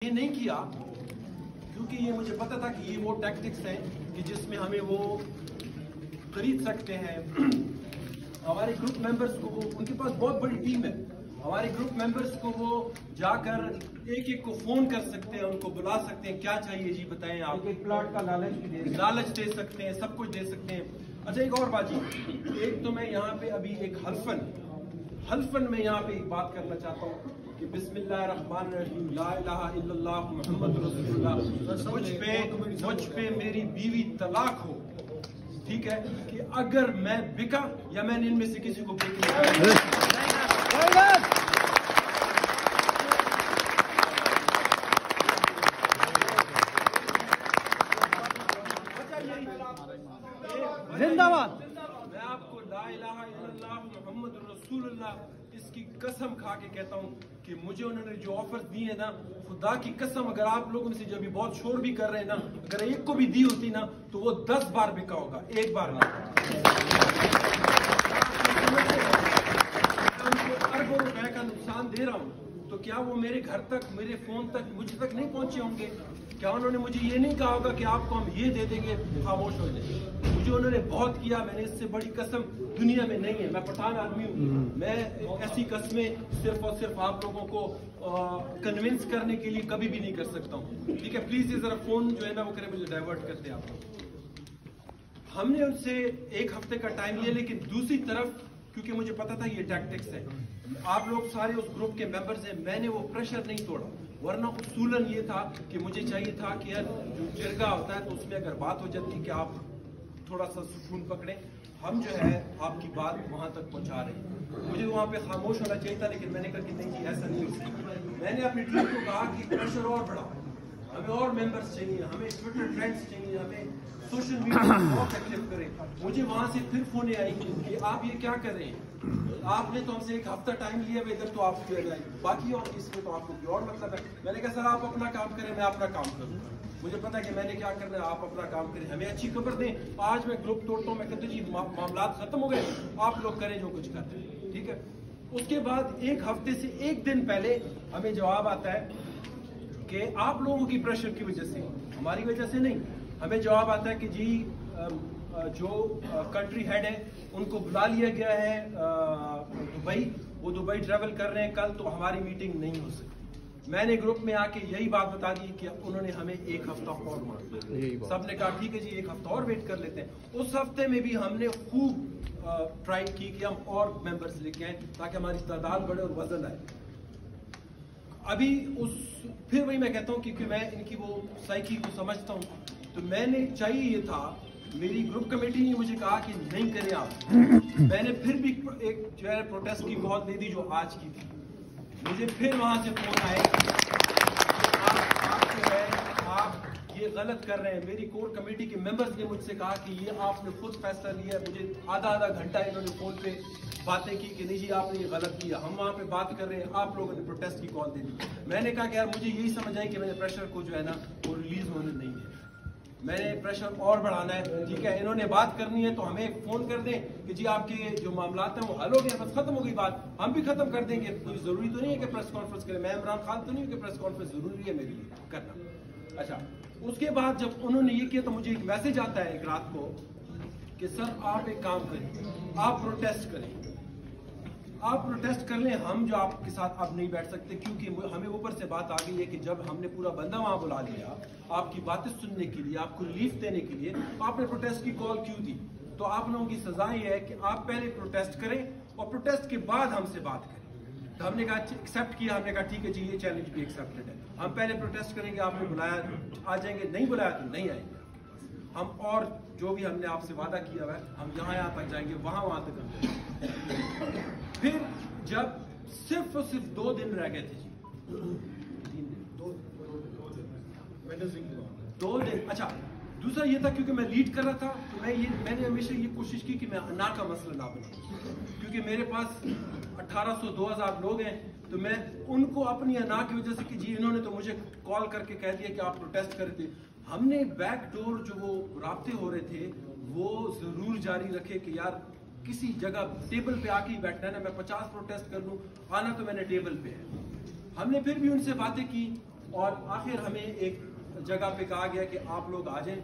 ये नहीं किया क्योंकि ये मुझे पता था कि ये वो टैक्टिक्स हैं कि जिसमें हमें वो खरीद सकते हैं। हमारे ग्रुप मेंबर्स को वो, उनके पास बहुत बड़ी टीम है, हमारे ग्रुप मेंबर्स को वो जाकर एक एक को फोन कर सकते हैं, उनको बुला सकते हैं, क्या चाहिए जी बताएं आप, एक प्लॉट का लालच दे सकते हैं, सब कुछ दे सकते हैं। अच्छा एक और बात जी, एक तो मैं यहाँ पे अभी एक हल्फन में यहाँ पे एक बात करना चाहता हूँ कि बिस्मिल्लाहिर्रहमानिर्रहीम ला इलाहा इल्लल्लाह मुहम्मद रसूलुल्लाह, मुझ पे मेरी बीवी तलाक हो, ठीक है, कि अगर मैं बिका या मैंने इनमें से किसी को जिंदाबाद। मैं आपको ला इलाहा इल्लल्लाह मुहम्मद रसूलुल्लाह इसकी कसम खा के कहता हूँ कि मुझे उन्होंने जो ऑफर दी है ना, खुदा की कसम, अगर आप लोगों में से जो भी बहुत शोर भी कर रहे हैं ना, अगर एक को भी दी होती ना तो वो 10 बार बिका होगा, एक बार नहीं। उनको अरबों रुपए का नुकसान दे रहा हूँ तो क्या वो मेरे घर तक, मेरे फोन तक, मुझ तक नहीं पहुंचे होंगे? क्या उन्होंने मुझे ये नहीं कहा होगा कि आपको हम ये दे देंगे, खामोश हो जाए? मुझे उन्होंने बहुत किया, मैंने इससे बड़ी कसम दुनिया में नहीं है। मैं पठान आदमी हूँ, मैं ऐसी कस्में सिर्फ और सिर्फ आप लोगों को कन्विंस करने के लिए कभी भी नहीं कर सकता हूँ, ठीक है? प्लीज ये जरा फोन जो है ना वो करे, मुझे डाइवर्ट करते आप। हमने उनसे एक हफ्ते का टाइम लिया, लेकिन दूसरी तरफ क्योंकि मुझे पता था ये टैक्टिक्स है, आप लोग सारे उस ग्रुप के मेंबर्स हैं, मैंने वो प्रेशर नहीं तोड़ा, वरना उसूलन ये था कि मुझे चाहिए था कि यार जो जिरगा होता है तो उसमें अगर बात हो जाती कि आप थोड़ा सा सुकून पकड़े, हम जो है आपकी बात वहां तक पहुंचा रहे हैं। मुझे वहां पे खामोश होना चाहिए था, लेकिन मैंने कहा कि नहीं जी ऐसा नहीं हो सकता। मैंने अपनी टीम को कहा कि प्रेशर और बढ़ाओ, हमें और मेंबर्स चाहिए, हमें ट्विटर ट्रेंड्स चाहिए, हमें सोशल मीडिया बहुत एक्टिव करें। मुझे वहां से फिर फोन आई कि आप ये क्या कर रहे हैं, आपने तो हमसे एक हफ्ता टाइम लिया, इधर तो आप बाकी और इसमें तो आपको और मतलब है। मैंने कहा सर आप अपना काम करें, मैं अपना काम करूंगा, मुझे पता है कि मैंने क्या करना है, आप अपना काम करें, हमें अच्छी खबर दें। आज मैं ग्रुप तोड़ता हूँ, मैं कहता जी मामला खत्म हो गए, आप लोग करें जो कुछ करते हैं, ठीक है? उसके बाद एक हफ्ते से एक दिन पहले हमें जवाब आता है कि आप लोगों की प्रेशर की वजह से, हमारी वजह से नहीं, हमें जवाब आता है कि जी जो कंट्री हेड है उनको बुला लिया गया है दुबई, वो दुबई ट्रेवल कर रहे हैं कल, तो हमारी मीटिंग नहीं हो सकती। मैंने ग्रुप में आके यही बात बता दी कि उन्होंने हमें एक हफ्ता और मांगा। सबने कहा ठीक है जी एक हफ्ता और वेट कर लेते हैं। उस हफ्ते में भी हमने खूब ट्राई की कि हम और मेंबर्स लेके आए ताकि हमारी तादाद बढ़े और वजन आए। अभी फिर वही मैं कहता हूँ क्योंकि मैं इनकी वो साइकी को समझता हूँ, तो मैंने चाहिए ये था, मेरी ग्रुप कमेटी ने मुझे कहा कि नहीं करें आप, मैंने फिर भी एक जो है प्रोटेस्ट की कॉल दे दी जो आज की थी। मुझे फिर वहां से फोन आए आप जो है आप ये गलत कर रहे हैं। मेरी कोर कमेटी के मेंबर्स ने मुझसे कहा कि ये आपने खुद फैसला लिया। मुझे आधा घंटा इन्होंने फोन पे बातें की कि नहीं जी आपने ये गलत किया, हम वहां पे बात कर रहे हैं, आप लोगों ने प्रोटेस्ट की कॉल दे दी। मैंने कहा कि यार मुझे यही समझ आई कि मेरे प्रेशर को जो है ना वो रिलीज होने नहीं है, मैंने प्रेशर और बढ़ाना है, ठीक है? इन्होंने बात करनी है तो हमें फोन कर दें कि जी आपके जो मामला हैं वो हल हो गए, बस खत्म हो गई बात, हम भी खत्म कर देंगे। कोई जरूरी तो नहीं है कि प्रेस कॉन्फ्रेंस करें, मैं इमरान खान तो नहीं हूँ कि प्रेस कॉन्फ्रेंस जरूरी है मेरे लिए करना। अच्छा, उसके बाद जब उन्होंने ये किया तो मुझे एक मैसेज आता है एक रात को कि सर आप एक काम करें, आप प्रोटेस्ट करें, आप प्रोटेस्ट कर लें, हम जो आपके साथ अब नहीं बैठ सकते, क्योंकि हमें ऊपर से बात आ गई है कि जब हमने पूरा बंदा वहां बुला लिया आपकी बातें सुनने के लिए, आपको रिलीफ देने के लिए, आपने प्रोटेस्ट की कॉल क्यों दी? तो आप लोगों की सजा ये है कि आप पहले प्रोटेस्ट करें और प्रोटेस्ट के बाद हमसे बात करें। तो हमने कहा एक्सेप्ट किया, हमने कहा ठीक है जी ये चैलेंज भी एक्सेप्टेड है, हम पहले प्रोटेस्ट करेंगे, आपने बुलाया आ जाएंगे, नहीं बुलाया तो नहीं आएंगे हम, और जो भी हमने आपसे वादा किया हुआ है हम यहाँ तक जाएंगे, वहां तक हम जाएंगे। फिर जब सिर्फ और सिर्फ 2 दिन रह गए थे जी, 2 दिन। अच्छा, दूसरा ये था क्योंकि मैं लीड कर रहा था तो मैंने हमेशा ये कोशिश की कि मैं अना का मसला ना बनाऊं, क्योंकि मेरे पास 1800-2000 लोग हैं, तो मैं उनको अपनी अना की वजह से कि जी इन्होंने तो मुझे कॉल करके कह दिया कि आप प्रोटेस्ट कर रहे थे, हमने बैकडोर जो वो राब्ते हो रहे थे वो जरूर जारी रखे कि यार किसी जगह टेबल पे आके ही बैठना है ना, मैं 50 प्रोटेस्ट कर लूं, आना तो मैंने टेबल पे है। हमने फिर भी उनसे बातें की, और आखिर हमें एक जगह पे कहा गया कि आप लोग आ जाएं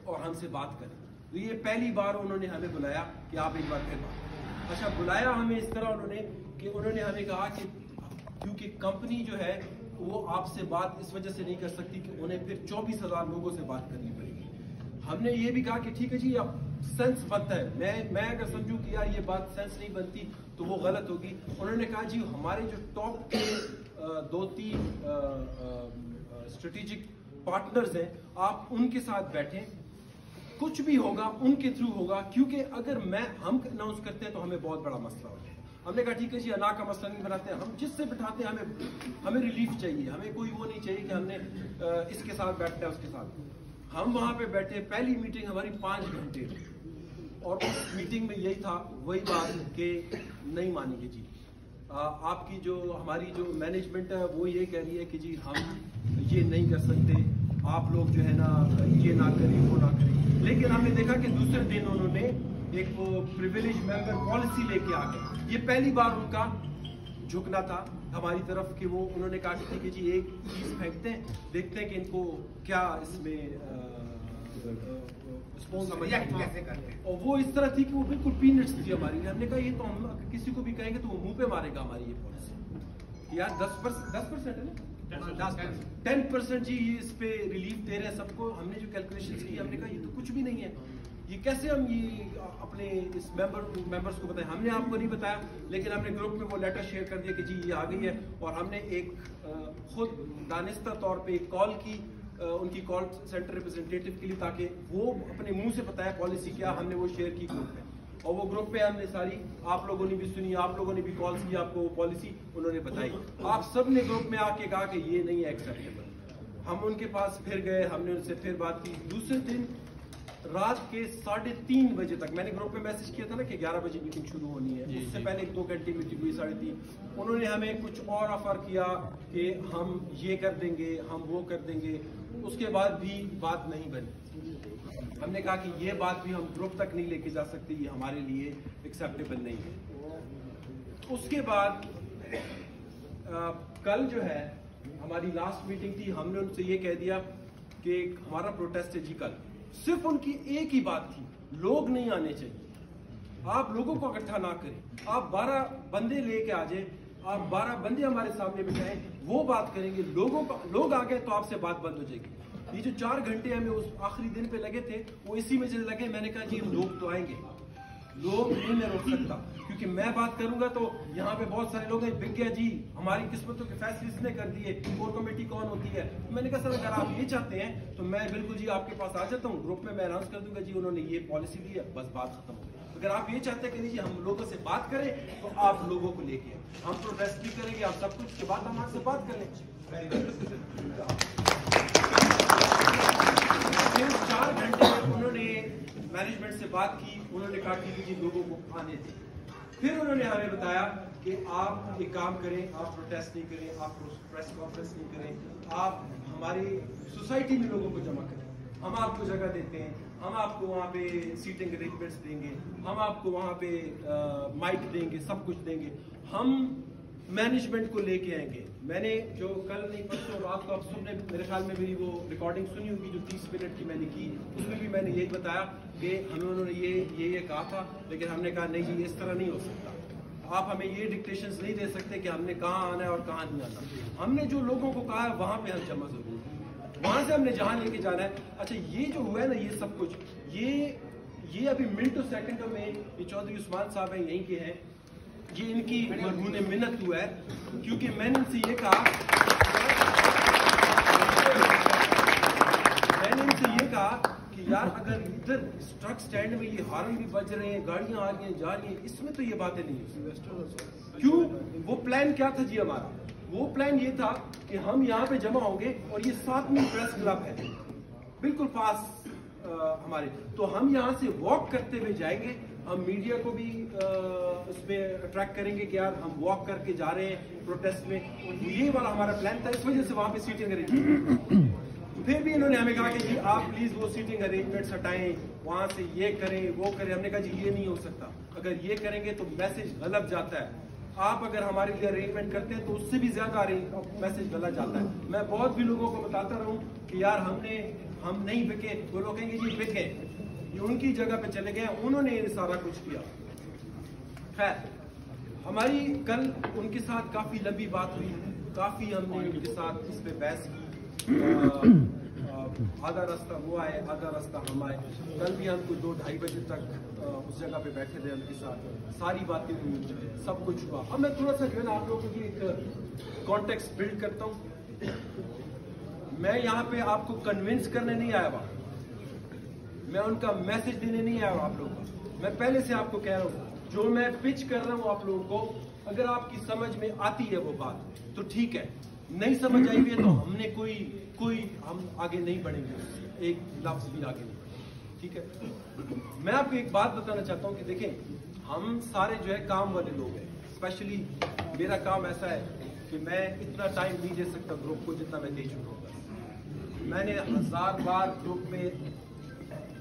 और हमसे बात करें। तो ये पहली बार उन्होंने हमें बुलाया कि आप एक बार फिर बात। अच्छा, बुलाया हमें इस तरह उन्होंने हमें कहा कि क्योंकि कंपनी जो है वो आपसे बात इस वजह से नहीं कर सकती कि उन्हें फिर 24,000 लोगों से बात करनी पड़ेगी। हमने ये भी कहा कि ठीक है जी, अब सेंस बनता है, मैं अगर समझूं कि यार ये बात सेंस नहीं बनती तो वो गलत होगी। उन्होंने कहा जी हमारे जो टॉप के 2-3 स्ट्रेटेजिक पार्टनर्स हैं, आप उनके साथ बैठें, कुछ भी होगा उनके थ्रू होगा, क्योंकि अगर हम अनाउंस करते हैं तो हमें बहुत बड़ा मसला हो जाए। हमने कहा ठीक है जी, अना का मसला नहीं बनाते हैं, हम जिससे बिठाते हैं हमें रिलीफ चाहिए, हमें कोई वो नहीं चाहिए कि हमने इसके साथ बैठना है उसके साथ। हम वहां पे बैठे, पहली मीटिंग हमारी 5 घंटे, और उस मीटिंग में यही था, वही बात कि नहीं मानेंगे जी, आपकी जो हमारी जो मैनेजमेंट है वो ये कह रही है कि जी हम ये नहीं कर सकते, आप लोग जो है ना ये ना करें वो ना करें। लेकिन हमने देखा कि दूसरे दिन उन्होंने एक वो प्रिविलेज मेंबर पॉलिसी लेके आ गए। ये पहली बार उनका झुकना था हमारी तरफ कि वो उन्होंने कहा कि ठीक है जी, एक चीज फेंकते हैं, देखते हैं कि इनको क्या इसमें कैसे करते हैं। और वो इस तरह थी कि वो बिल्कुल पीनट्स थी हमारी। हमने कहा ये तो हम किसी को भी कहेंगे तो वो मुंह पे मारेगा हमारी ये पॉलिसी। यार 10% है ना, 10% जी इस पे रिलीफ दे रहे हैं सबको। हमने जो कैलकुलेशंस की, हमने कहा ये तो कुछ भी नहीं है, ये कैसे हम ये अपने इस मेंबर्स को बताएं। हमने आपको नहीं बताया, लेकिन हमने ग्रुप में वो लेटर शेयर कर दिया कि जी ये आ गई है। और हमने एक खुद दानिस्ता तौर पे एक कॉल की उनकी कॉल सेंटर रिप्रेजेंटेटिव के लिए, ताकि वो अपने मुंह से बताया पॉलिसी क्या। हमने वो शेयर की ग्रुप में, और वो ग्रुप पे हमने सारी, आप लोगों ने भी सुनी, आप लोगों ने भी कॉल्स की, आपको वो पॉलिसी उन्होंने बताई। आप सब ने ग्रुप में आके कहा कि ये नहीं है एक्सेप्टेबल। हम उनके पास फिर गए, हमने उनसे फिर बात की। दूसरे दिन रात के 3:30 बजे तक मैंने ग्रुप में मैसेज किया था ना कि 11 बजे मीटिंग शुरू होनी है, उससे पहले 2 घंटे मीटिंग हुई 3:30। उन्होंने हमें कुछ और ऑफर किया कि हम ये कर देंगे, हम वो कर देंगे। उसके बाद भी बात नहीं बनी। हमने कहा कि ये बात भी हम ग्रुप तक नहीं लेके जा सकते, ये हमारे लिए एक्सेप्टेबल नहीं है। उसके बाद कल जो है हमारी लास्ट मीटिंग थी, हमने उनसे ये कह दिया कि हमारा प्रोटेस्ट है जी कल। सिर्फ उनकी एक ही बात थी, लोग नहीं आने चाहिए, आप लोगों को इकट्ठा ना करें, आप 12 बंदे लेके आ जाए, आप 12 बंदे हमारे सामने बिठाएं, वो बात करेंगे। लोग आ गए तो आपसे बात बंद हो जाएगी। ये जो 4 घंटे हमें उस आखिरी दिन पे लगे थे, वो इसी में चले लगे। मैंने कहा जी लोग तो आएंगे, लोग नहीं मैं रोक सकता, क्योंकि मैं बात करूंगा तो यहाँ पे बहुत सारे लोग हैं, बिक गया जी, हमारी किस्मतों के फैसले इसने कर दिए, कोर कमेटी कौन होती है। मैंने कहा सर अगर आप ये चाहते हैं तो मैं बिल्कुल जी आपके पास आ जाता हूँ, ग्रुप में मैं अनाउंस कर दूंगा जी उन्होंने ये पॉलिसी दी है, बस बात खत्म हो गई। अगर आप ये चाहते हैं कि जी हम लोगों से बात करें तो आप लोगों को लेके आए, हम प्रोटेस्ट भी करेंगे, आप सब कुछ के बाद हम आपसे बात कर लें। फिर 4 घंटे उन्होंने मैनेजमेंट से बात की, उन्होंने कहा कि जी लोगों को आने दें। फिर उन्होंने हमें बताया कि आप एक काम करें, आप प्रोटेस्ट नहीं करें, आप प्रेस कॉन्फ्रेंस नहीं करें, आप हमारी सोसाइटी में लोगों को जमा करें, हम आपको जगह देते हैं, हम आपको वहाँ पे सीटिंग अरेंजमेंट्स देंगे, हम आपको वहाँ पे माइक देंगे, सब कुछ देंगे, हम मैनेजमेंट को लेके आएंगे। मैंने जो कल नहीं परसों रात को आप सबने मेरे ख्याल में मेरी वो रिकॉर्डिंग सुनी होगी जो 30 मिनट की मैंने की, उसमें भी मैंने यही बताया कि हमें उन्होंने ये कहा था, लेकिन हमने कहा नहीं जी इस तरह नहीं हो सकता, आप हमें ये डिक्टेशंस नहीं दे सकते कि हमने कहाँ आना है और कहाँ नहीं आना। हमने जो लोगों को कहा है वहाँ पे हम जमा जरूर, वहां से हमने जहाँ लेके जाना है। अच्छा ये जो हुआ है ना, ये सब कुछ ये अभी मिनटों सेकंडों में ये चौधरी उस्मान साहब हैं, यहीं के हैं, ये इनकी मरहून मिन्नत हुआ है, क्योंकि मैंने इनसे ये कहा कि यार अगर इधर ट्रक स्टैंड में ये हॉर्न भी बज रहे हैं, गाड़ियां आ रही हैं जा रही हैं, इसमें तो ये बातें नहीं हो। क्यों? वो प्लान क्या था जी हमारा? वो प्लान ये था कि हम यहाँ पे जमा होंगे और ये 7 प्रेस क्लब है बिल्कुल पास हमारे, तो हम यहाँ से वॉक करते हुए जाएंगे, हम मीडिया को भी उसमें अट्रैक्ट करेंगे कि यार हम वॉक करके जा रहे हैं प्रोटेस्ट में। ये वाला हमारा प्लान था, इस वजह से वहां पे सीटिंग अरेंजमेंट। फिर भी इन्होंने हमें कहा कि जी आप प्लीज वो सीटिंग अरेंजमेंट्स हटाएं, वहां से ये करें वो करें। हमने कहा जी ये नहीं हो सकता, अगर ये करेंगे तो मैसेज गलत जाता है। आप अगर हमारे लिए अरेंजमेंट करते हैं तो उससे भी ज्यादा मैसेज गलत जाता है। मैं बहुत भी लोगों को बताता रहूं कि यार हम नहीं बिके, वो लोग कहेंगे जी बिके, ये उनकी जगह पे चले गए, उन्होंने ये सारा कुछ किया। खैर, हमारी कल उनके साथ काफी लंबी बात हुई, काफी हमने उनके साथ इस पे बहस की। आधा रास्ता वो आए, आधा रास्ता हम आए। कल भी हम कुछ 2-2:30 बजे तक उस जगह पे बैठे थे उनके साथ, सारी बातें हुई, सब कुछ हुआ। अब मैं थोड़ा सा जो है ना आप लोगों के लिए एक कॉन्टेक्स्ट बिल्ड करता हूँ। मैं यहाँ पे आपको कन्विंस करने नहीं आया हुआ, मैं उनका मैसेज देने नहीं आया हुआ आप लोगों को। मैं पहले से आपको कह रहा हूँ, जो मैं पिच कर रहा हूँ आप लोगों को, अगर आपकी समझ में आती है वो बात तो ठीक है, नहीं समझ आई हुई है तो हमने कोई हम आगे नहीं बढ़ेंगे, एक लफ्ज भी आगे नहीं, ठीक है। मैं आपको एक बात बताना चाहता हूं कि देखें, हम सारे जो है काम वाले लोग हैं। स्पेशली मेरा काम ऐसा है कि मैं इतना टाइम नहीं दे सकता ग्रुप को जितना मैं दे चुका हूँ। मैंने 1000 बार ग्रुप में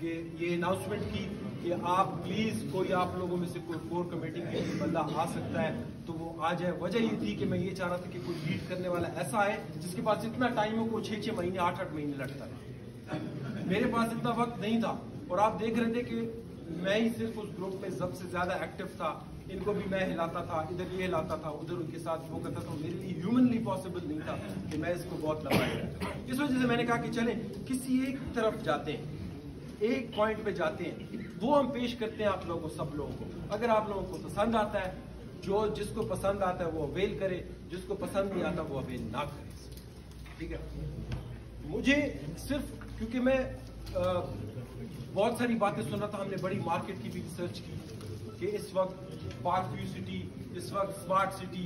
ये अनाउंसमेंट की कि आप प्लीज, कोई आप लोगों में से कोई कोर कमेटी के बंदा आ सकता है तो वो आ जाए। वजह ये थी कि मैं ये चाह रहा था कि कोई लीड करने वाला ऐसा है जिसके पास इतना टाइम हो, को 6-6 महीने 8-8 महीने लगता है। मेरे पास इतना वक्त नहीं था और आप देख रहे थे कि मैं ही सिर्फ उस ग्रुप में सबसे ज्यादा एक्टिव था। इनको भी मैं हिलाता था, इधर ये हिलाता था, उधर उनके साथ वो करता था। मेरे लिए ह्यूमनली पॉसिबल नहीं था कि मैं इसको बहुत लंबा करूं। इस वजह से मैंने कहा कि चले किसी एक तरफ जाते हैं, एक पॉइंट पे जाते हैं, वो हम पेश करते हैं आप लोगों को, सब लोगों को। अगर आप लोगों को पसंद आता है, जिसको पसंद आता है वो अवेल करे, जिसको पसंद नहीं आता वो अवेल ना करे, ठीक है। मुझे सिर्फ क्योंकि मैं बहुत सारी बातें सुन रहा था, हमने बड़ी मार्केट की भी रिसर्च की कि इस वक्त पार्क व्यू सिटी, इस वक्त स्मार्ट सिटी,